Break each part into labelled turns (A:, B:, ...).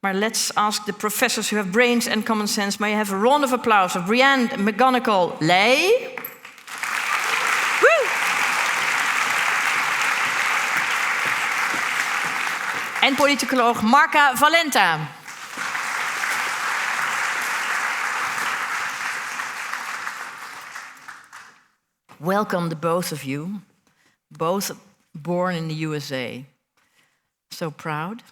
A: Maar let's ask the professors who have brains and common sense. May I have a round of applause for Brianne McGonigle Leyh. Woo! En politicoloog Markha Valenta. Welcome, the both of you, both born in the USA. So proud.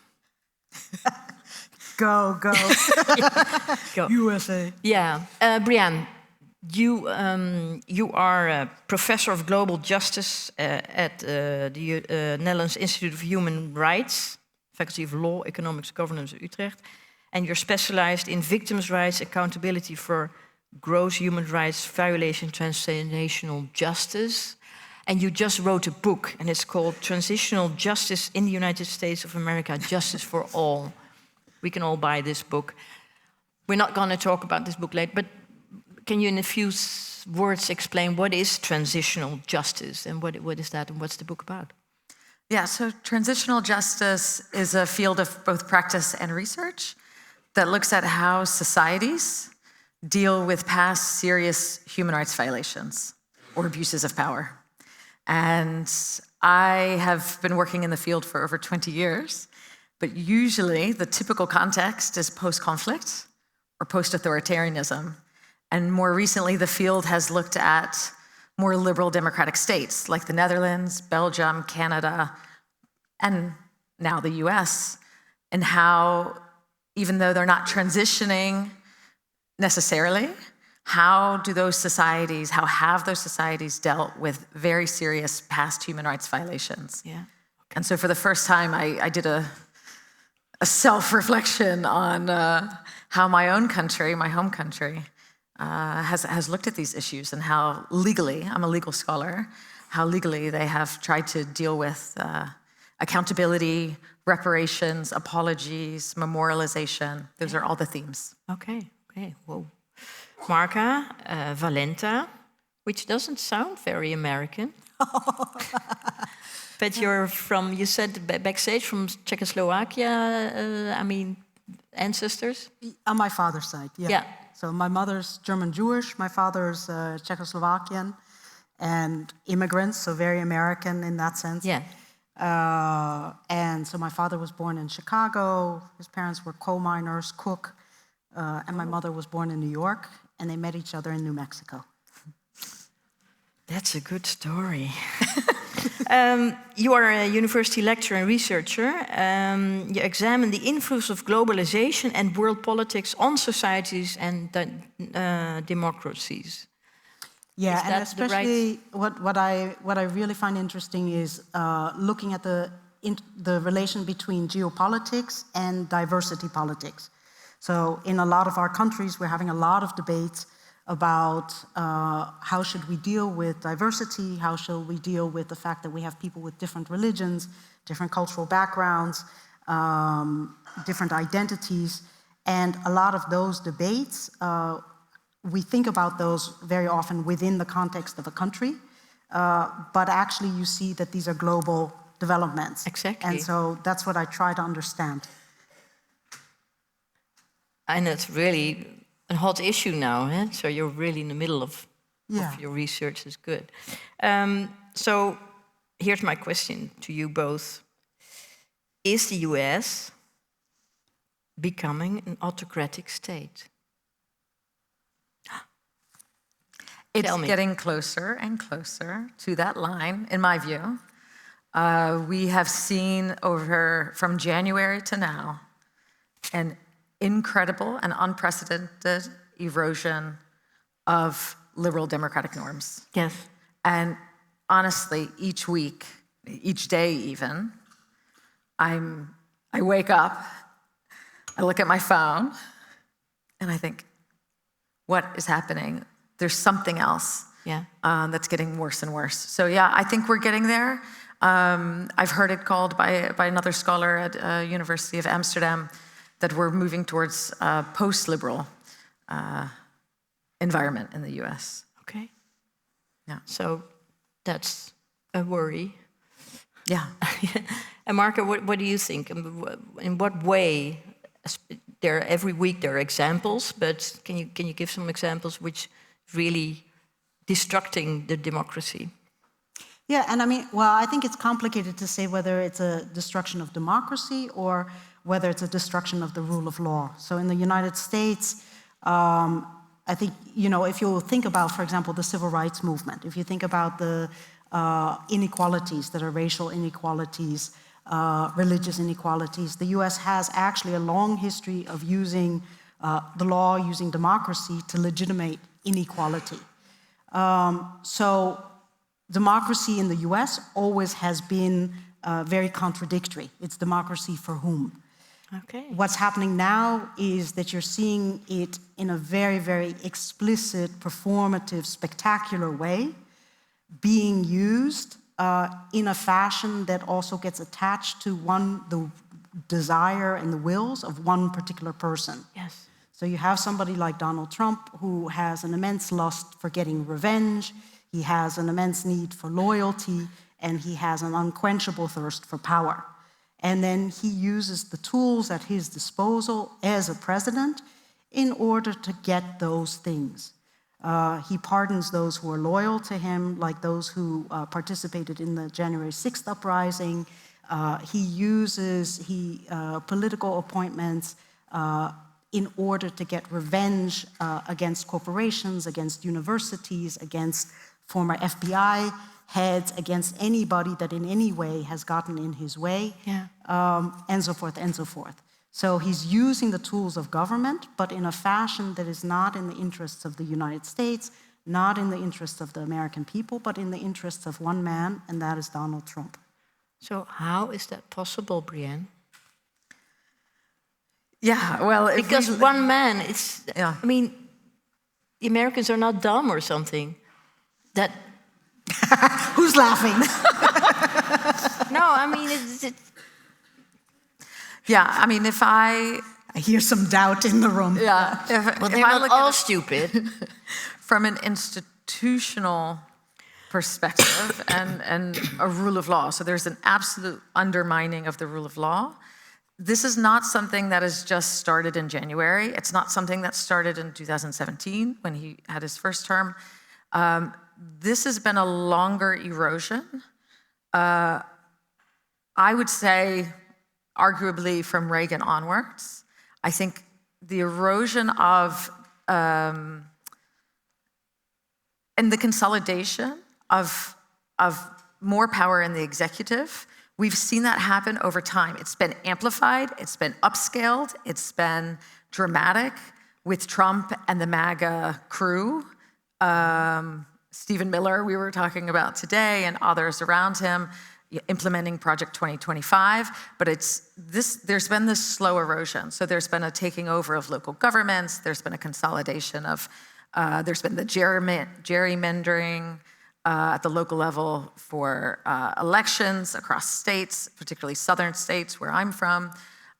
B: Go.
A: Go.
B: USA.
A: Yeah. Brianne, you are a professor of global justice at the Netherlands Institute of Human Rights, Faculty of Law, Economics, Governance, Utrecht. And you're specialized in victims' rights, accountability for gross human rights violation, transnational justice. And you just wrote a book, and it's called Transitional Justice in the United States of America, Justice for All. We can all buy this book. We're not going to talk about this book later, but can you in a few words explain what is transitional justice and what is that and what's the book about?
C: Yeah, so transitional justice is a field of both practice and research that looks at how societies deal with past serious human rights violations or abuses of power. And I have been working in the field for over 20 years, but usually the typical context is post-conflict or post-authoritarianism. And more recently, the field has looked at more liberal democratic states like the Netherlands, Belgium, Canada, and now the US, and how, even though they're not transitioning necessarily, how have those societies dealt with very serious past human rights violations?
A: Yeah.
C: And so for the first time, I did a self-reflection on how my own country, my home country, has looked at these issues and how legally, I'm a legal scholar, how legally they have tried to deal with accountability, reparations, apologies, memorialization. Those are all the themes.
A: Okay. Whoa. Markha Valenta, which doesn't sound very American. But you're from, you said backstage, from Czechoslovakia, ancestors?
B: On my father's side, yeah.
A: Yeah.
B: So my mother's German-Jewish, my father's Czechoslovakian, and immigrants, so very American in that sense.
A: Yeah.
B: And so my father was born in Chicago, his parents were coal miners, cook, and my mother was born in New York, and they met each other in New Mexico.
A: That's a good story. You are a university lecturer and researcher. You examine the influence of globalization and world politics on societies and democracies.
B: Yeah, and especially what I really find interesting is looking at the relation between geopolitics and diversity politics. So in a lot of our countries, we're having a lot of debates about how should we deal with diversity, how should we deal with the fact that we have people with different religions, different cultural backgrounds, different identities. And a lot of those debates, we think about those very often within the context of a country, but actually you see that these are global developments.
A: Exactly.
B: And so that's what I try to understand.
A: And it's really a hot issue now, eh? So you're really in the middle of your research. Is good. So here's my question to you both. Is the US becoming an autocratic state?
C: It's getting closer and closer to that line, in my view. We have seen from January to now, an incredible and unprecedented erosion of liberal democratic norms.
A: Yes.
C: And honestly, each week, each day even, I wake up, I look at my phone, and I think, what is happening? There's something else that's getting worse and worse. So yeah, I think we're getting there. I've heard it called by another scholar at University of Amsterdam that we're moving towards a post-liberal environment in the US.
A: Okay.
C: Yeah.
A: So that's a worry.
C: Yeah.
A: And Markha, what do you think? In what way every week there are examples, but can you give some examples which really destructing the democracy?
B: Yeah, and I mean, well, I think it's complicated to say whether it's a destruction of democracy or whether it's a destruction of the rule of law. So in the United States, I think, if you think about, for example, the civil rights movement, if you think about the inequalities that are racial inequalities, religious inequalities, the US has actually a long history of using the law, using democracy to legitimate inequality. So democracy in the US always has been very contradictory. It's democracy for whom?
A: Okay.
B: What's happening now is that you're seeing it in a very, very explicit, performative, spectacular way, being used in a fashion that also gets attached to the desire and the wills of one particular person.
A: Yes.
B: So you have somebody like Donald Trump who has an immense lust for getting revenge, he has an immense need for loyalty, and he has an unquenchable thirst for power. And then he uses the tools at his disposal as a president in order to get those things. He pardons those who are loyal to him, like those who participated in the January 6th uprising. He uses political appointments in order to get revenge against corporations, against universities, against former FBI heads, against anybody that in any way has gotten in his way, and so forth and so forth. So he's using the tools of government, but in a fashion that is not in the interests of the United States, not in the interests of the American people, but in the interests of one man, and that is Donald Trump.
A: So how is that possible, Brianne?
C: Yeah, well,
A: because one man, I mean, the Americans are not dumb or something. That
B: who's laughing?
A: No, I mean,
C: yeah, I mean, if I
B: hear some doubt in the room.
C: Yeah,
A: well, they're not all stupid.
C: From an institutional perspective and a rule of law. So there's an absolute undermining of the rule of law. This is not something that has just started in January. It's not something that started in 2017 when he had his first term. This has been a longer erosion. I would say, arguably from Reagan onwards. I think the erosion of and the consolidation of more power in the executive, we've seen that happen over time. It's been amplified, it's been upscaled, it's been dramatic with Trump and the MAGA crew. Stephen Miller, we were talking about today, and others around him, implementing Project 2025, but there's been this slow erosion. So there's been a taking over of local governments, there's been a consolidation of, there's been the gerrymandering at the local level for elections across states, particularly southern states where I'm from.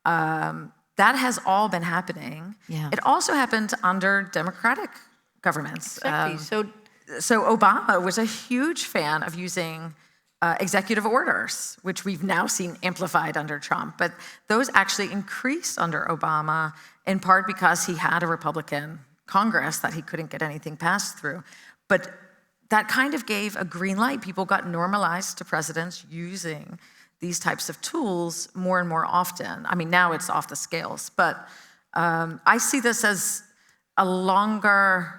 C: That has all been happening.
A: Yeah.
C: It also happened under democratic governments.
A: Exactly.
C: So Obama was a huge fan of using executive orders, which we've now seen amplified under Trump. But those actually increased under Obama, in part because he had a Republican Congress that he couldn't get anything passed through. But that kind of gave a green light. People got normalized to presidents using these types of tools more and more often. I mean, now it's off the scales, but I see this as a longer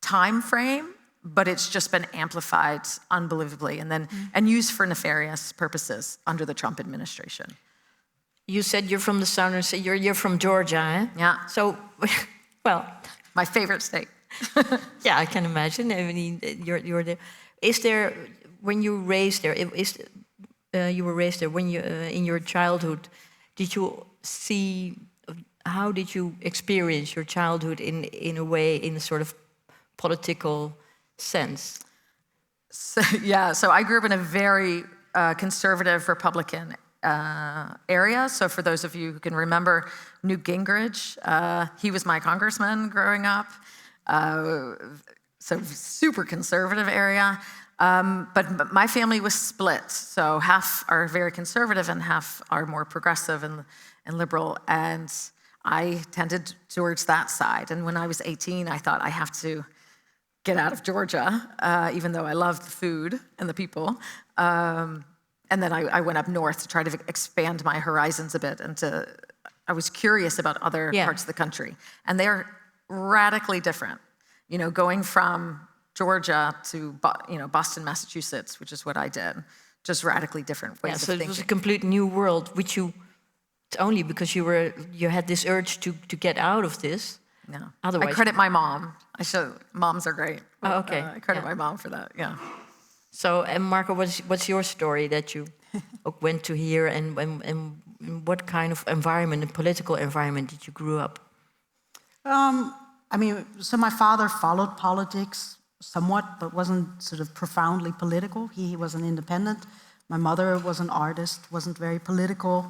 C: time frame, but it's just been amplified unbelievably and used for nefarious purposes under the Trump administration.
A: You said you're from the southern state. You're from Georgia, eh?
C: Yeah.
A: So, well,
C: my favorite state.
A: Yeah, I can imagine. I mean, you're there. Is there, when you raised there, you were raised there, when you in your childhood, did you see? How did you experience your childhood in a way, in a sort of political sense?
C: So I grew up in a very conservative Republican area. So for those of you who can remember Newt Gingrich, he was my congressman growing up. So super conservative area. But my family was split. So half are very conservative and half are more progressive. And and liberal, and I tended towards that side. And when I was 18, I thought I have to get out of Georgia, even though I loved the food and the people. And then I went up north to try to expand my horizons a bit, and I was curious about other parts of the country. And they're radically different. You know, going from Georgia to Boston, Massachusetts, which is what I did, just radically different ways of thinking.
A: So it was a complete new world, which you only because you had this urge to get out of this.
C: No,
A: otherwise
C: I credit my mom. Moms are great.
A: Oh, okay.
C: I credit my mom for that. Yeah.
A: So, and Markha, what's your story that you went to here, and what kind of environment, and political environment, did you grow up?
B: I mean, so my father followed politics somewhat, but wasn't sort of profoundly political. He was an independent. My mother was an artist, wasn't very political,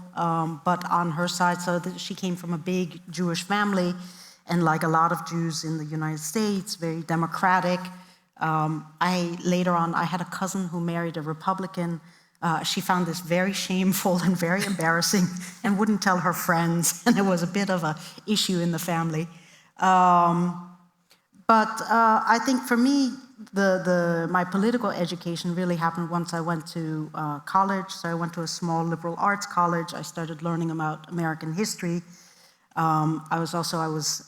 B: but on her side, so she came from a big Jewish family, and like a lot of Jews in the United States, very democratic. Later on, I had a cousin who married a Republican. She found this very shameful and very embarrassing and wouldn't tell her friends, and it was a bit of an issue in the family. But I think for me, my political education really happened once I went to college. So I went to a small liberal arts college. I started learning about American history. I was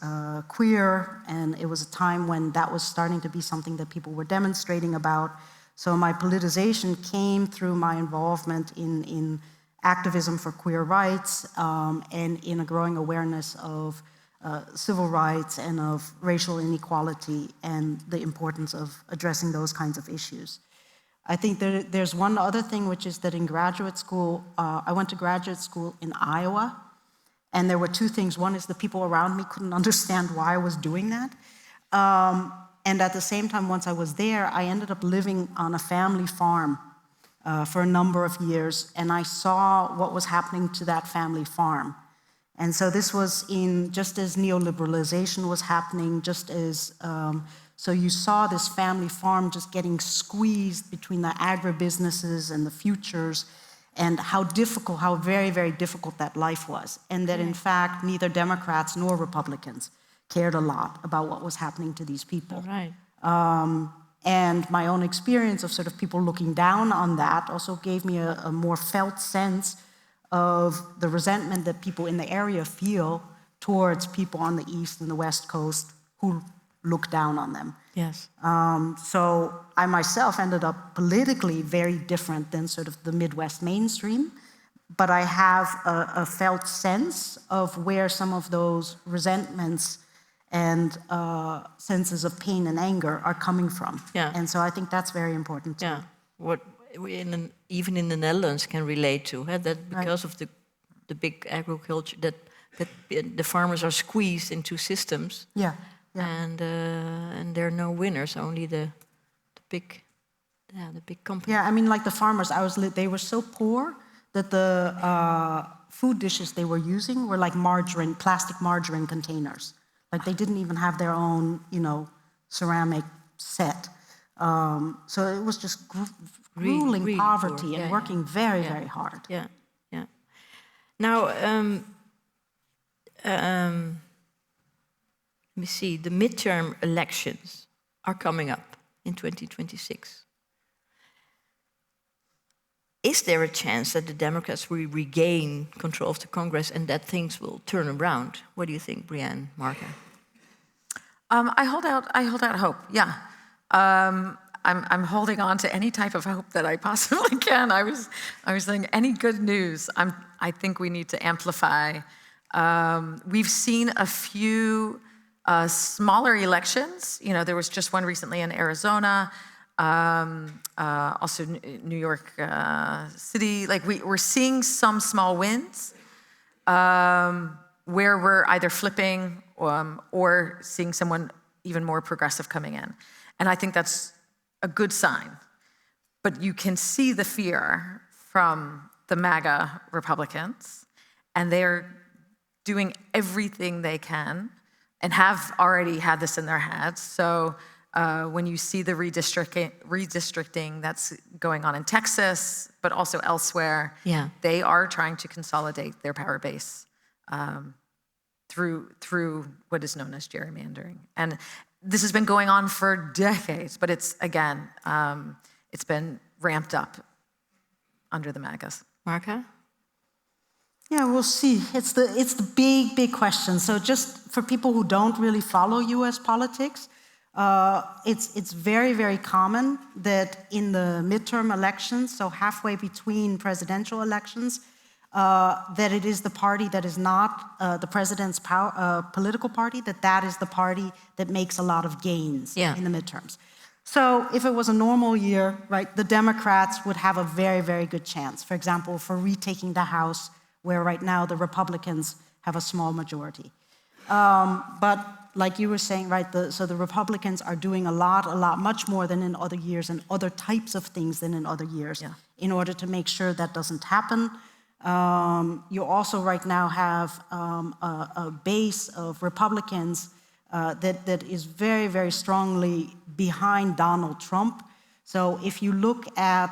B: queer, and it was a time when that was starting to be something that people were demonstrating about. So my politicization came through my involvement in activism for queer rights, and in a growing awareness of civil rights and of racial inequality and the importance of addressing those kinds of issues. I think there's one other thing, which is that in graduate school, I went to graduate school in Iowa, and there were two things. One is the people around me couldn't understand why I was doing that. And at the same time, once I was there, I ended up living on a family farm for a number of years, and I saw what was happening to that family farm. And so this was just as neoliberalization was happening, just as, so you saw this family farm just getting squeezed between the agribusinesses and the futures, and how very, very difficult that life was. And that in fact, neither Democrats nor Republicans cared a lot about what was happening to these people.
A: Right.
B: And my own experience of sort of people looking down on that also gave me a more felt sense of the resentment that people in the area feel towards people on the East and the West Coast who look down on them.
A: Yes.
B: So I myself ended up politically very different than sort of the Midwest mainstream, but I have a felt sense of where some of those resentments and senses of pain and anger are coming from.
A: Yeah.
B: And so I think that's very important too.
A: Yeah. What even in the Netherlands can relate to, that because of the big agriculture, that the farmers are squeezed into systems.
B: Yeah.
A: And there are no winners, only the big companies.
B: Yeah, I mean, like the farmers, they were so poor that the food dishes they were using were like plastic margarine containers. Like they didn't even have their own, ceramic set. So it was just grueling really poverty and working very, very hard.
A: Yeah, yeah. Now, let me see, the midterm elections are coming up in 2026. Is there a chance that the Democrats will regain control of the Congress and that things will turn around? What do you think, Brianne, Markha?
C: I hold out hope. Yeah, I'm holding on to any type of hope that I possibly can. I was saying any good news. I think we need to amplify. We've seen a few smaller elections. There was just one recently in Arizona. Also New York City. Like we're seeing some small wins where we're either flipping or seeing someone even more progressive coming in. And I think that's a good sign. But you can see the fear from the MAGA Republicans, and they're doing everything they can and have already had this in their heads. So when you see the redistricting that's going on in Texas, but also elsewhere, they are trying to consolidate their power base. through what is known as gerrymandering. And this has been going on for decades, but it's, again, it's been ramped up under the MAGAs.
A: Markha?
B: Yeah, we'll see. It's the big question. So just for people who don't really follow U.S. politics, it's very common that in the midterm elections, so halfway between presidential elections, that it is the party that is not the president's political party, that is the party that makes a lot of gains in the midterms. So if it was a normal year, right, the Democrats would have a very good chance, for example, for retaking the House, where right now the Republicans have a small majority. But like you were saying, right, so the Republicans are doing a lot, much more than in other years and other types of things than in other years in order to make sure that doesn't happen. You also right now have a base of Republicans that is very strongly behind Donald Trump. So if you look at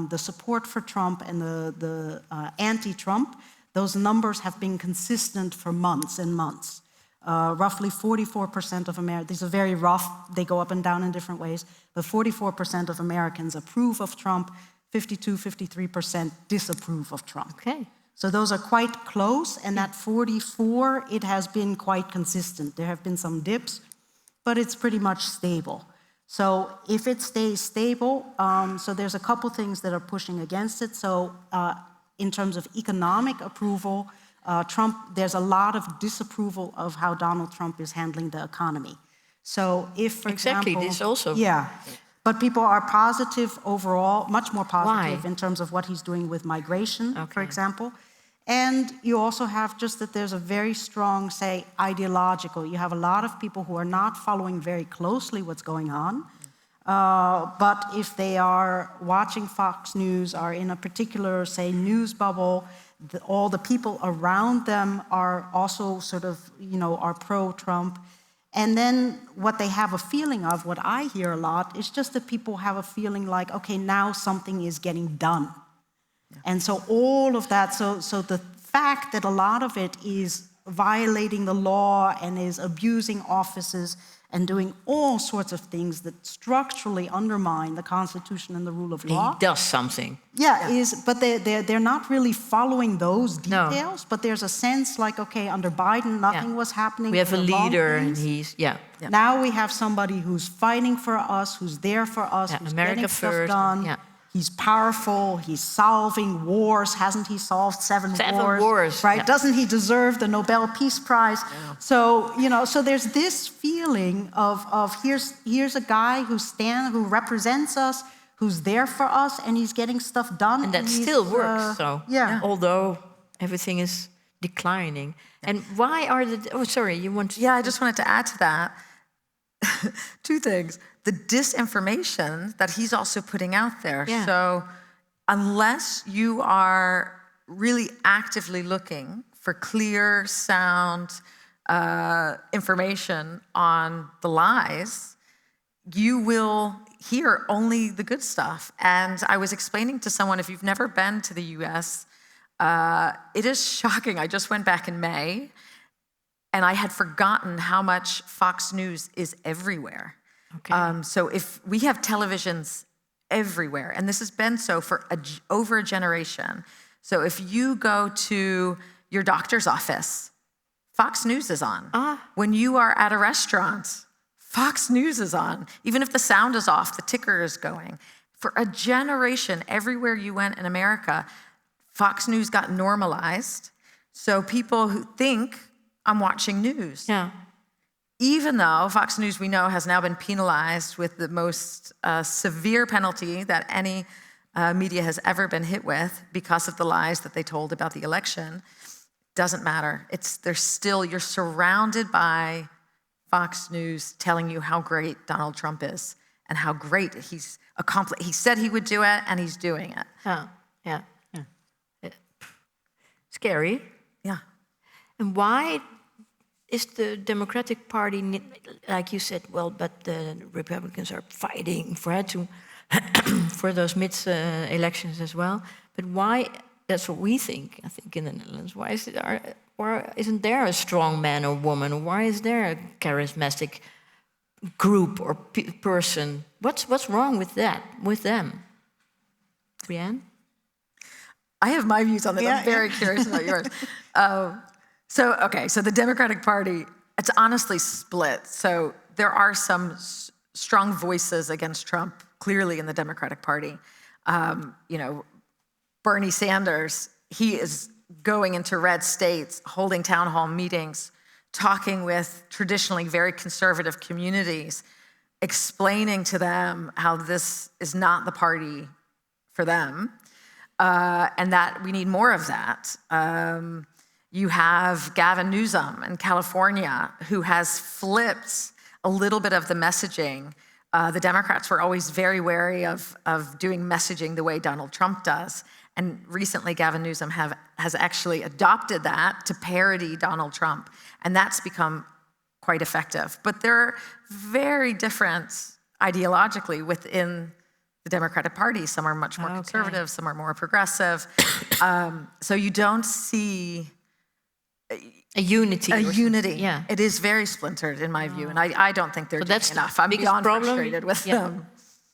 B: the support for Trump and the anti-Trump, those numbers have been consistent for months and months. Roughly 44% of Americans, these are very rough, they go up and down in different ways, but 44% of Americans approve of Trump, 53% disapprove of Trump.
A: Okay.
B: So those are quite close, and that 44, it has been quite consistent. There have been some dips, but it's pretty much stable. So if it stays stable, so there's a couple things that are pushing against it. So in terms of economic approval, Trump, there's a lot of disapproval of how Donald Trump is handling the economy. So if, for example...
A: Exactly, this also...
B: Yeah. But people are positive overall, much more positive
A: Why?
B: in terms of what he's doing with migration, for example. And you also have just that there's a very strong, say, ideological. You have a lot of people who are not following very closely what's going on. But if they are watching Fox News, are in a particular, say, news bubble, all the people around them are also sort of, are pro-Trump. And then what they have a feeling of, what I hear a lot, is just that people have a feeling like, okay, now something is getting done. Yeah. And so all of that, so the fact that a lot of it is violating the law and is abusing offices and doing all sorts of things that structurally undermine the Constitution and the rule of law.
A: He does something.
B: Yeah. But they're not really following those details, but there's a sense like, okay, under Biden, nothing was happening.
A: We have a leader and he's,
B: Now we have somebody who's fighting for us, who's there for us, who's
A: America
B: getting
A: first.
B: stuff done.
A: Yeah.
B: He's powerful, he's solving wars. Hasn't he solved seven
A: wars?
B: Right?
A: Yeah.
B: Doesn't he deserve the Nobel Peace Prize? Yeah. So, so there's this feeling of here's a guy who represents us, who's there for us, and he's getting stuff done.
A: And that still works, although everything is declining. And why are you want to...
C: Yeah, I just wanted to add to that two things. The disinformation that he's also putting out there.
A: Yeah.
C: So unless you are really actively looking for clear, sound information on the lies, you will hear only the good stuff. And I was explaining to someone, if you've never been to the US, it is shocking. I just went back in May, and I had forgotten how much Fox News is everywhere. Okay. So if we have televisions everywhere, and this has been so for over a generation. So if you go to your doctor's office, Fox News is on. When you are at a restaurant, Fox News is on. Even if the sound is off, the ticker is going. For a generation, everywhere you went in America, Fox News got normalized. So people who think, I'm watching news.
A: Yeah.
C: Even though Fox News, we know, has now been penalized with the most severe penalty that any media has ever been hit with because of the lies that they told about the election, doesn't matter. You're surrounded by Fox News telling you how great Donald Trump is and how great he's accomplished. He said he would do it, and he's doing it.
A: Yeah. Scary.
C: Yeah.
A: And why is the Democratic Party, like you said, but the Republicans are fighting for those mid-elections as well. But why That's what we think, I think, in the Netherlands. Why isn't there a strong man or woman? Why is there a charismatic group or person? What's wrong with that, with them? Brianne?
C: I have my views on this. I'm very curious about yours. So the Democratic Party, it's honestly split. So there are some strong voices against Trump, clearly in the Democratic Party. Bernie Sanders, he is going into red states, holding town hall meetings, talking with traditionally very conservative communities, explaining to them how this is not the party for them, and that we need more of that. You have Gavin Newsom in California, who has flipped a little bit of the messaging. The Democrats were always very wary of doing messaging the way Donald Trump does. And recently, Gavin Newsom has actually adopted that to parody Donald Trump. And that's become quite effective. But they're very different ideologically within the Democratic Party. Some are much more conservative, some are more progressive. So you don't see
A: a unity.
C: Yeah. It is very splintered in my view. And I don't think they're doing enough. I'm beyond frustrated with them.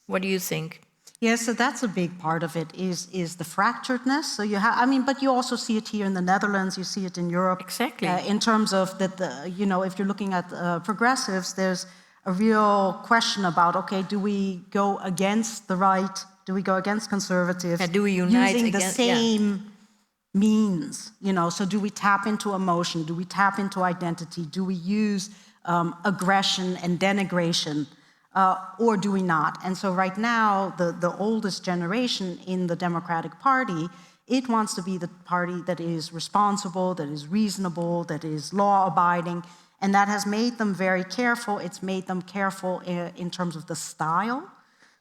A: What do you think?
B: Yeah, so that's a big part of it, is the fracturedness. So you have, but you also see it here in the Netherlands, you see it in Europe.
A: Exactly.
B: In terms of that, if you're looking at progressives, there's a real question about, okay, do we go against the right? Do we go against conservatives?
A: Do we unite
B: using the
A: against,
B: same means? So do we tap into emotion? Do we tap into identity? Do we use aggression and denigration? Or do we not? And so right now, the oldest generation in the Democratic Party, it wants to be the party that is responsible, that is reasonable, that is law-abiding, and that has made them very careful. It's made them careful in terms of the style.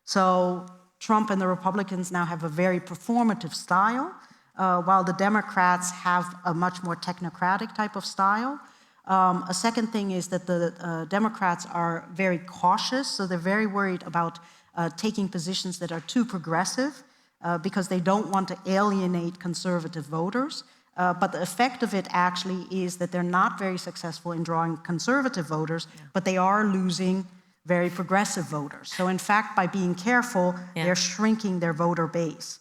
B: So Trump and the Republicans now have a very performative style, while the Democrats have a much more technocratic type of style. A second thing is that the Democrats are very cautious, so they're very worried about taking positions that are too progressive because they don't want to alienate conservative voters. But the effect of it actually is that they're not very successful in drawing conservative voters, but they are losing very progressive voters. So in fact, by being careful, they're shrinking their voter base.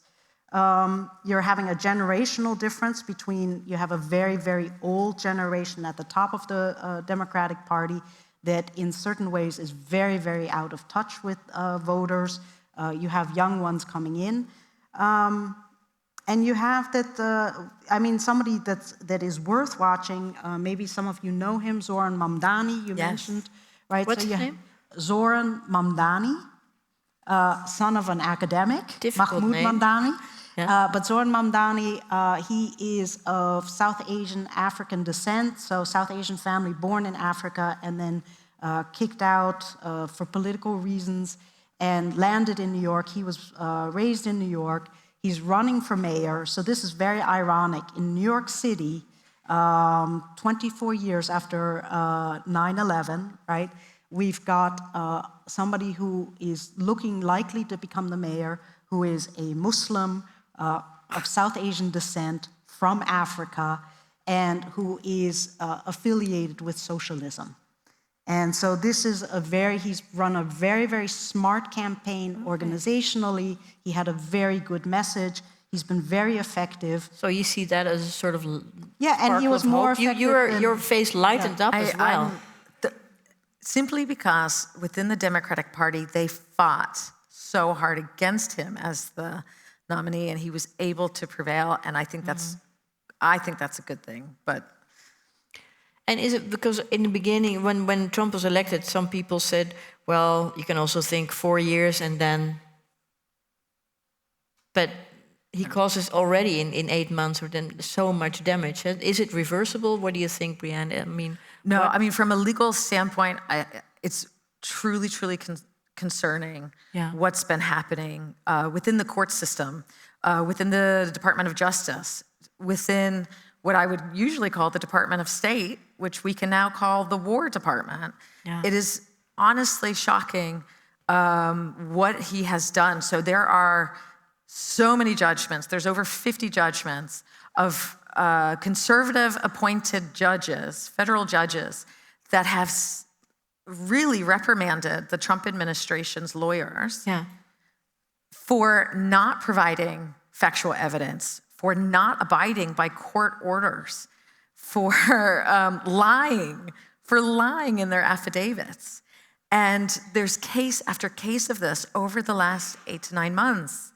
B: You're having a generational difference between, you have a very, very old generation at the top of the Democratic Party that in certain ways is very, very out of touch with voters. You have young ones coming in. And you have that, somebody that is worth watching, maybe some of you know him, Zoran Mamdani, you mentioned, right?
A: What's his name?
B: Zoran Mamdani, son of an academic,
A: Difficult
B: Mahmoud
A: name.
B: Mamdani.
A: Yeah.
B: But Zoran Mamdani, he is of South Asian African descent, so South Asian family born in Africa and then kicked out for political reasons and landed in New York. He was raised in New York. He's running for mayor, so this is very ironic. In New York City, 24 years after 9/11, right, we've got somebody who is looking likely to become the mayor, who is a Muslim of South Asian descent from Africa, and who is affiliated with socialism. And so this is he's run a very, very smart campaign organizationally. He had a very good message. He's been very effective.
A: So you see that as a sort of
B: and he was more effective.
A: Your face lightened up as well.
C: Simply because within the Democratic Party, they fought so hard against him as the nominee, and he was able to prevail. And I think that's a good thing.
A: And is it because in the beginning, when Trump was elected, some people said, well, you can also think 4 years and then... But he causes already in 8 months or then so much damage. Is it reversible? What do you think, Brianne?
C: No, from a legal standpoint, it's truly, truly concerning what's been happening within the court system, within the Department of Justice, within what I would usually call the Department of State, which we can now call the War Department. Yeah. It is honestly shocking what he has done. So there are so many judgments. There's over 50 judgments of conservative appointed judges, federal judges, that have really reprimanded the Trump administration's lawyers for not providing factual evidence, for not abiding by court orders, for lying in their affidavits. And there's case after case of this over the last 8 to 9 months.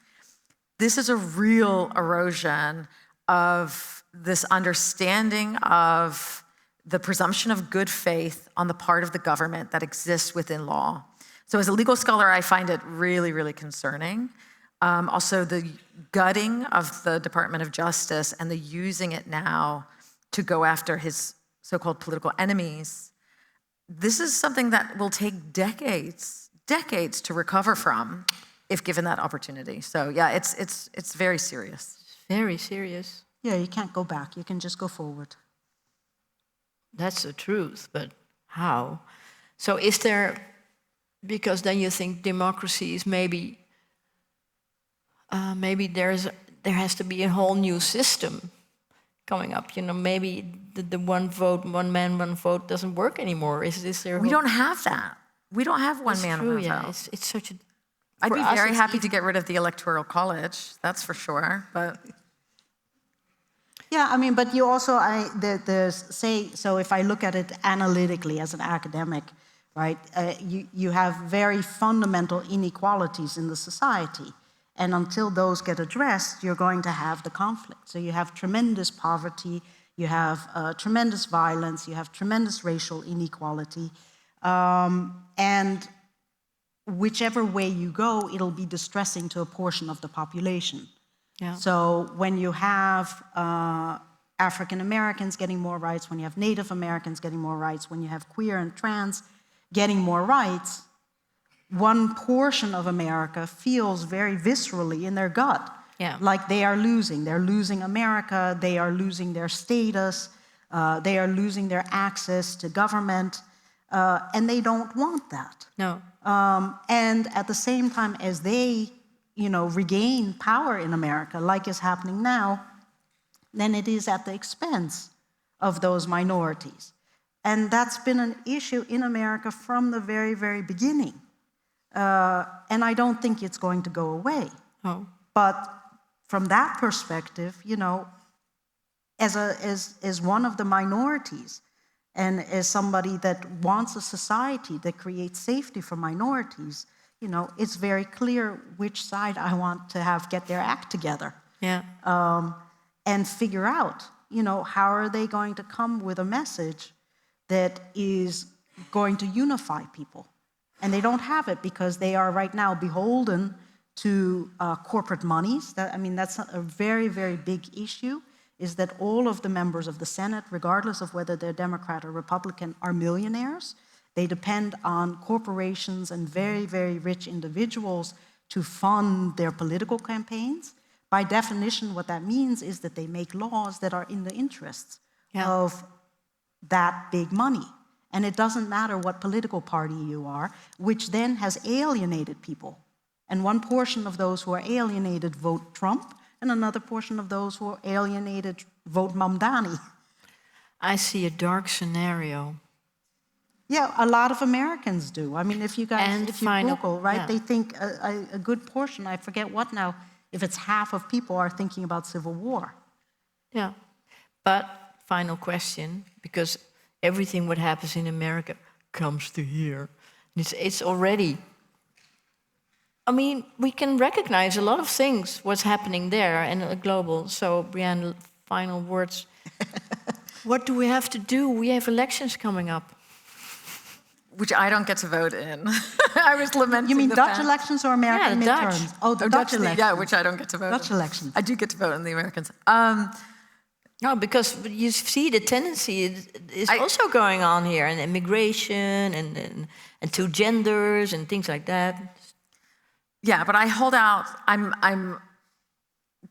C: This is a real erosion of this understanding of the presumption of good faith on the part of the government that exists within law. So as a legal scholar, I find it really, really concerning. Also, the gutting of the Department of Justice and the using it now to go after his so-called political enemies. This is something that will take decades to recover from if given that opportunity. So yeah, it's very serious.
A: Very serious.
B: Yeah, you can't go back. You can just go forward.
A: That's the truth, but how? So is there, because then you think democracy is maybe there has to be a whole new system coming up. You know, maybe the one vote, one man, one vote doesn't work anymore. Is there?
C: We don't have that. We don't have one man, one vote.
A: It's such a.
C: I'd be very happy to get rid of the Electoral College. That's for sure. But
B: yeah, I mean, but you also, so if I look at it analytically as an academic, right, you have very fundamental inequalities in the society. And until those get addressed, you're going to have the conflict. So you have tremendous poverty, you have tremendous violence, you have tremendous racial inequality. And whichever way you go, it'll be distressing to a portion of the population. Yeah. So when you have African Americans getting more rights, when you have Native Americans getting more rights, when you have queer and trans getting more rights, one portion of America feels very viscerally in their gut, like they are losing. They're losing America, they are losing their status, they are losing their access to government, and they don't want that.
A: No.
B: And at the same time as they, regain power in America, like is happening now, then it is at the expense of those minorities. And that's been an issue in America from the very, very beginning. And I don't think it's going to go away.
A: Oh.
B: But from that perspective, as one of the minorities, and as somebody that wants a society that creates safety for minorities, it's very clear which side I want to have get their act together.
A: Yeah.
B: And figure out, how are they going to come with a message that is going to unify people. And they don't have it because they are right now beholden to corporate monies. That's a very, very big issue, is that all of the members of the Senate, regardless of whether they're Democrat or Republican, are millionaires. They depend on corporations and very, very rich individuals to fund their political campaigns. By definition, what that means is that they make laws that are in the interests of that big money. And it doesn't matter what political party you are, which then has alienated people. And one portion of those who are alienated vote Trump, and another portion of those who are alienated vote Mamdani.
A: I see a dark scenario.
B: Yeah, a lot of Americans do. If you Google, right, they think a good portion, I forget what now, if it's half of people are thinking about civil war.
A: Yeah, but final question, because everything what happens in America comes to here. It's already, we can recognize a lot of things, what's happening there and global. So, Brianne, final words. What do we have to do? We have elections coming up.
C: Which I don't get to vote in. I was lamenting.
B: You mean
C: the
B: Dutch
C: fact.
B: elections or American midterms?
A: Dutch.
B: Oh, the Dutch elections.
C: Yeah, which I don't get to vote
B: Dutch
C: in.
B: elections.
C: I do get to vote in the Americans.
A: No, because you see the tendency is also going on here, and immigration and two genders and things like that.
C: Yeah, but I hold out. I'm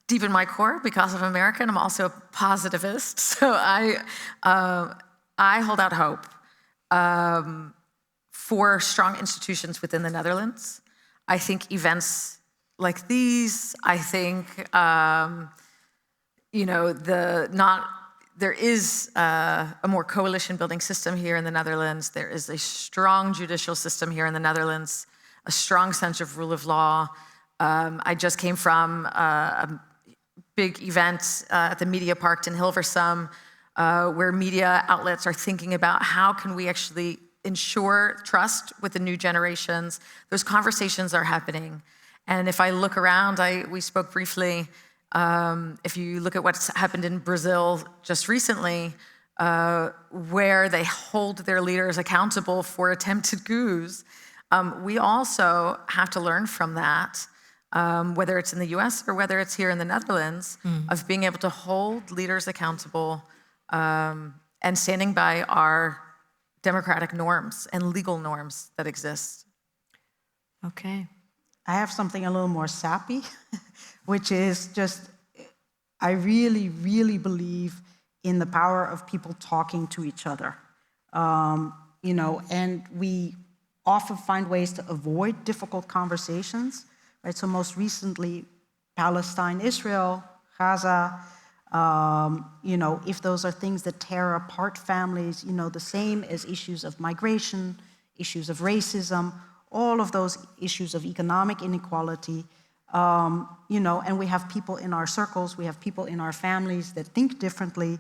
C: deep in my core because of America, and I'm also a positivist. So I hold out hope for strong institutions within the Netherlands. I think events like these, I think, there is a more coalition-building system here in the Netherlands. There is a strong judicial system here in the Netherlands, a strong sense of rule of law. I just came from a big event at the Media Park in Hilversum, where media outlets are thinking about how can we actually ensure trust with the new generations. Those conversations are happening. And if I look around, we spoke briefly, if you look at what's happened in Brazil just recently, where they hold their leaders accountable for attempted coups, we also have to learn from that, whether it's in the US or whether it's here in the Netherlands, of being able to hold leaders accountable and standing by our democratic norms and legal norms that exist.
A: Okay.
B: I have something a little more sappy, which is just, I really, really believe in the power of people talking to each other. And we often find ways to avoid difficult conversations, right? So most recently, Palestine, Israel, Gaza, if those are things that tear apart families, the same as issues of migration, issues of racism, all of those issues of economic inequality, and we have people in our circles, we have people in our families that think differently,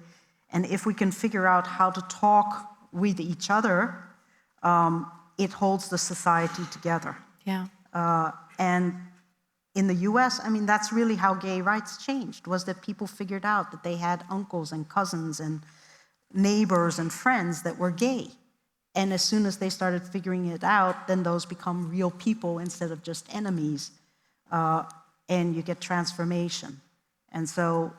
B: and if we can figure out how to talk with each other, it holds the society together.
A: Yeah.
B: And in the US, that's really how gay rights changed, was that people figured out that they had uncles and cousins and neighbors and friends that were gay. And as soon as they started figuring it out, then those become real people instead of just enemies. And you get transformation. And so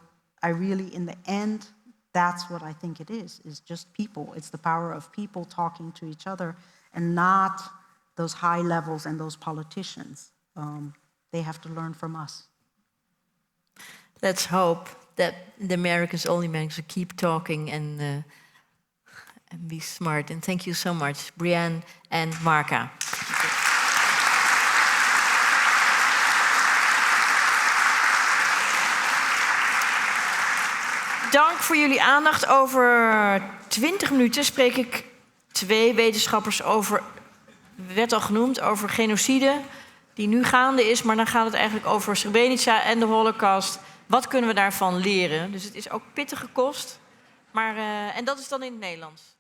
B: I really, in the end, that's what I think it is just people. It's the power of people talking to each other and not those high levels and those politicians. They have to learn from us.
A: Let's hope that the Americans only manage to keep talking and be smart. And thank you so much, Brianne and Markha. Dank voor jullie aandacht. Over 20 minuten spreek ik 2 wetenschappers over, werd al genoemd, over genocide die nu gaande is. Maar dan gaat het eigenlijk over Srebrenica en de Holocaust. Wat kunnen we daarvan leren? Dus het is ook pittige kost. Maar, en dat is dan in het Nederlands.